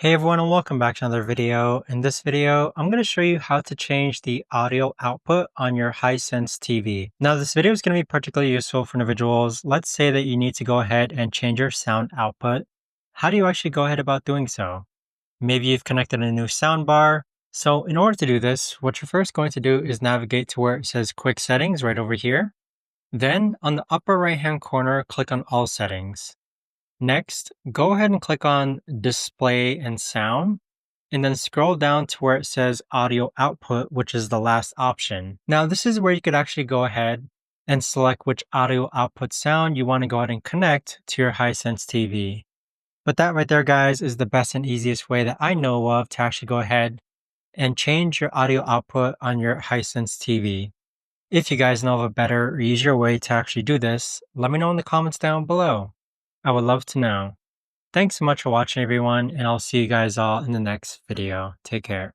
Hey everyone and welcome back to another video. In this video, I'm going to show you how to change the audio output on your Hisense TV. Now this video is going to be particularly useful for individuals. Let's say that you need to go ahead and change your sound output. How do you actually go ahead about doing so? Maybe you've connected a new soundbar. So in order to do this, what you're first going to do is navigate to where it says Quick Settings right over here. Then on the upper right hand corner, click on All Settings. Next, go ahead and click on Display and Sound, and then scroll down to where it says Audio Output, which is the last option. Now, this is where you could actually go ahead and select which audio output sound you want to go ahead and connect to your Hisense TV. But that right there, guys, is the best and easiest way that I know of to actually go ahead and change your audio output on your Hisense TV. If you guys know of a better or easier way to actually do this, let me know in the comments down below. I would love to know. Thanks so much for watching everyone, and I'll see you guys all in the next video. Take care.